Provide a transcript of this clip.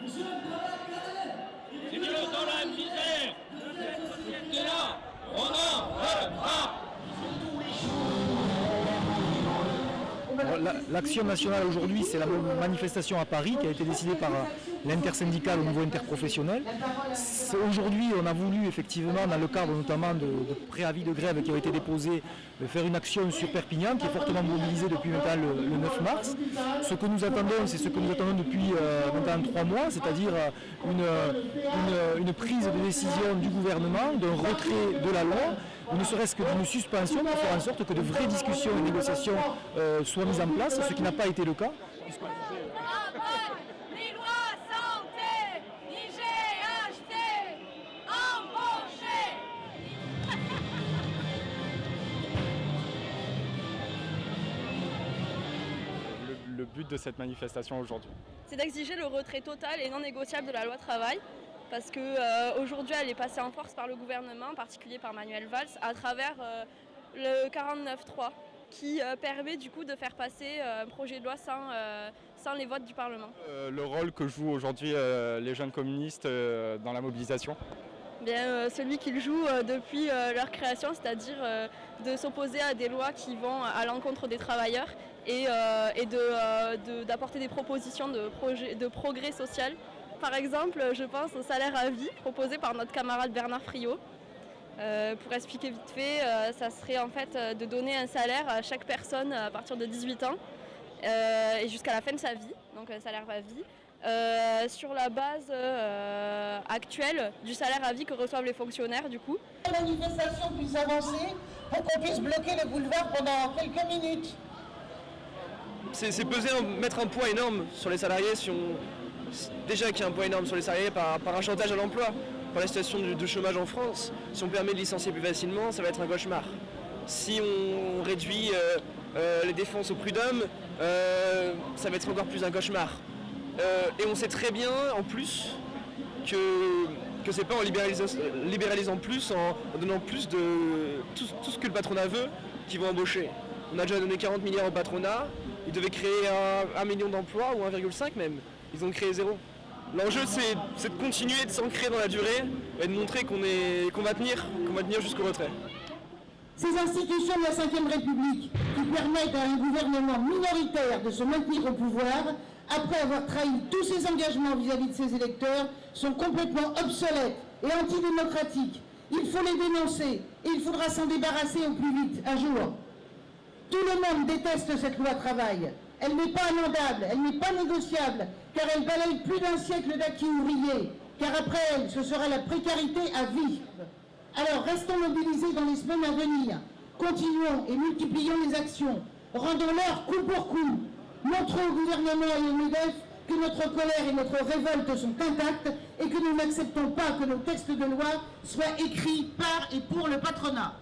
C'est mieux dans la misère. C'est là, on en veut pas. L'action nationale aujourd'hui, c'est la manifestation à Paris qui a été décidée par l'intersyndicale au niveau interprofessionnel. Aujourd'hui, on a voulu effectivement, dans le cadre notamment de préavis de grève qui ont été déposés, faire une action sur Perpignan qui est fortement mobilisée depuis maintenant le 9 mars. Ce que nous attendons, c'est ce que nous attendons depuis maintenant 3 mois, c'est-à-dire une prise de décision du gouvernement, d'un retrait de la loi, ne serait-ce que d'une suspension pour faire en sorte que de vraies discussions et négociations soient mises en place, ce qui n'a pas été le cas. Les lois santé, IGHT, embauché. Le but de cette manifestation aujourd'hui, c'est d'exiger le retrait total et non négociable de la loi travail. Parce qu'aujourd'hui, elle est passée en force par le gouvernement, en particulier par Manuel Valls, à travers le 49.3, qui permet du coup de faire passer un projet de loi sans les votes du Parlement. le rôle que jouent aujourd'hui les jeunes communistes dans la mobilisation. Bien, celui qu'ils jouent depuis leur création, c'est-à-dire de s'opposer à des lois qui vont à l'encontre des travailleurs et d'apporter des propositions de progrès social. Par exemple, je pense au salaire à vie proposé par notre camarade Bernard Friot. Pour expliquer vite fait, ça serait en fait de donner un salaire à chaque personne à partir de 18 ans et jusqu'à la fin de sa vie, donc un salaire à vie, sur la base actuelle du salaire à vie que reçoivent les fonctionnaires du coup. La manifestation puisse avancer pour qu'on puisse bloquer le boulevard pendant quelques minutes. C'est mettre un poids énorme sur les salariés déjà qu'il y a un poids énorme sur les salariés par un chantage à l'emploi, par la situation de chômage en France. Si on permet de licencier plus facilement, ça va être un cauchemar. Si on réduit les défenses au prud'homme, ça va être encore plus un cauchemar. Et on sait très bien en plus que c'est pas en libéralisant plus, en donnant plus de tout ce que le patronat veut, qu'ils vont embaucher. On a déjà donné 40 milliards au patronat, ils devaient créer 1 million d'emplois ou 1,5 même. Ils ont créé 0. L'enjeu c'est de continuer de s'ancrer dans la durée et de montrer qu'on va tenir jusqu'au retrait. Ces institutions de la Ve République qui permettent à un gouvernement minoritaire de se maintenir au pouvoir après avoir trahi tous ses engagements vis-à-vis de ses électeurs sont complètement obsolètes et antidémocratiques. Il faut les dénoncer et il faudra s'en débarrasser au plus vite, un jour. Tout le monde déteste cette loi travail. Elle n'est pas amendable, elle n'est pas négociable, car elle balaye plus d'un siècle d'acquis ouvriers, car après elle, ce sera la précarité à vie. Alors restons mobilisés dans les semaines à venir, continuons et multiplions les actions, rendons-leur coup pour coup, montrons au gouvernement et au MEDEF que notre colère et notre révolte sont intactes et que nous n'acceptons pas que nos textes de loi soient écrits par et pour le patronat.